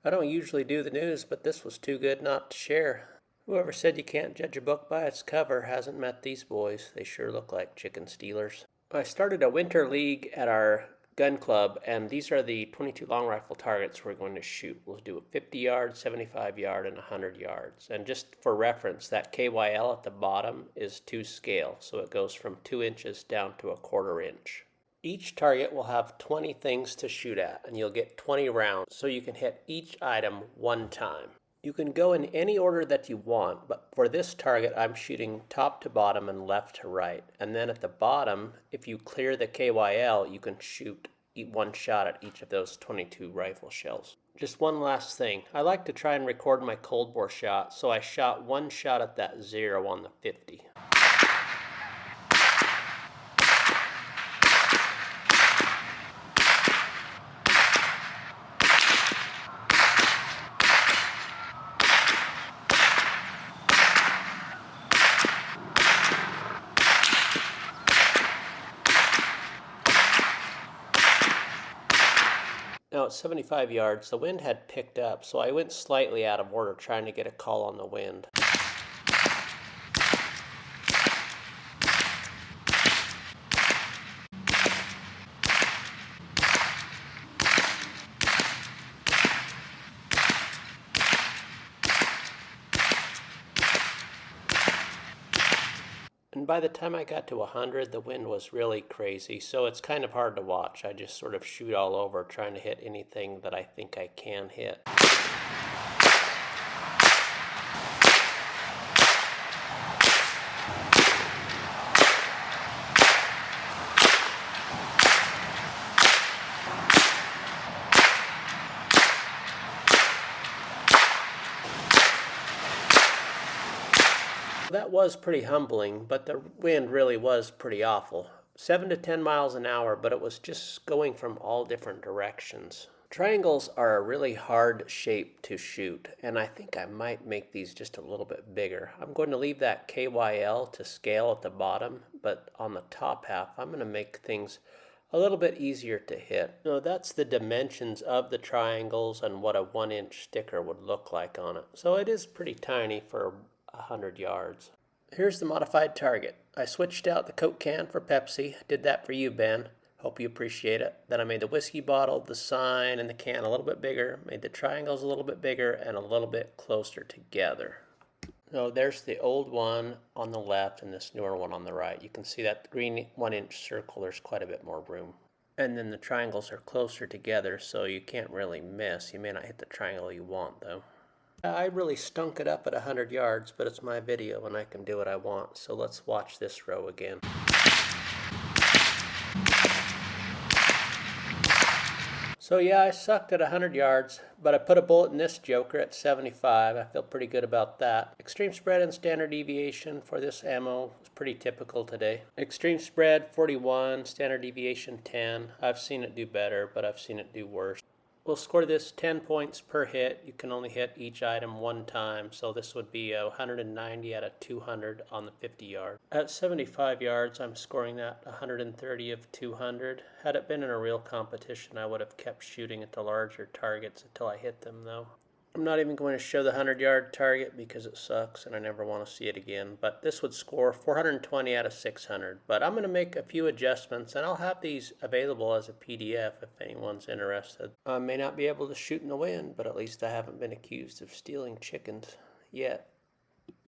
I don't usually do the news, but this was too good not to share. Whoever said you can't judge a book by its cover hasn't met these boys. They sure look like chicken stealers. I started a winter league at our gun club, and these are the 22 long rifle targets we're going to shoot. We'll do a 50 yard, 75 yard, and 100 yards. And just for reference, that KYL at the bottom is to scale, so it goes from 2 inches down to 1/4 inch. Each target will have 20 things to shoot at, and you'll get 20 rounds, so you can hit each item one time. You can go in any order that you want, but for this target, I'm shooting top to bottom and left to right. And then at the bottom, if you clear the KYL, you can shoot one shot at each of those 22 rifle shells. Just one last thing. I like to try and record my cold bore shot, so I shot one shot at that 0 on the 50. Now at 75 yards, the wind had picked up, so I went slightly out of order trying to get a call on the wind. And by the time I got to 100, the wind was really crazy, so it's kind of hard to watch. I just sort of shoot all over trying to hit anything that I think I can hit. That was pretty humbling, but the wind really was pretty awful. 7 to 10 miles an hour, but it was just going from all different directions. Triangles are a really hard shape to shoot, and I think I might make these just a little bit bigger. I'm going to leave that KYL to scale at the bottom, but on the top half, I'm going to make things a little bit easier to hit. So that's the dimensions of the triangles and what a 1-inch sticker would look like on it. So it is pretty tiny for 100 yards. Here's the modified target. I switched out the Coke can for Pepsi. Did that for you, Ben. Hope you appreciate it. Then I made the whiskey bottle, the sign, and the can a little bit bigger. Made the triangles a little bit bigger and a little bit closer together. So there's the old one on the left and this newer one on the right. You can see that green 1-inch circle, there's quite a bit more room. And then the triangles are closer together, so you can't really miss. You may not hit the triangle you want, though. I really stunk it up at 100 yards, but it's my video and I can do what I want. So let's watch this row again. So yeah, I sucked at 100 yards, but I put a bullet in this joker at 75. I feel pretty good about that. Extreme spread and standard deviation for this ammo is pretty typical today. Extreme spread 41, standard deviation 10. I've seen it do better, but I've seen it do worse. We'll score this 10 points per hit. You can only hit each item one time, so this would be 190 out of 200 on the 50 yard. At 75 yards, I'm scoring that 130 of 200. Had it been in a real competition, I would have kept shooting at the larger targets until I hit them, though. I'm not even going to show the 100-yard target because it sucks and I never want to see it again, but this would score 420 out of 600. But I'm going to make a few adjustments, and I'll have these available as a PDF if anyone's interested. I may not be able to shoot in the wind, but at least I haven't been accused of stealing chickens yet.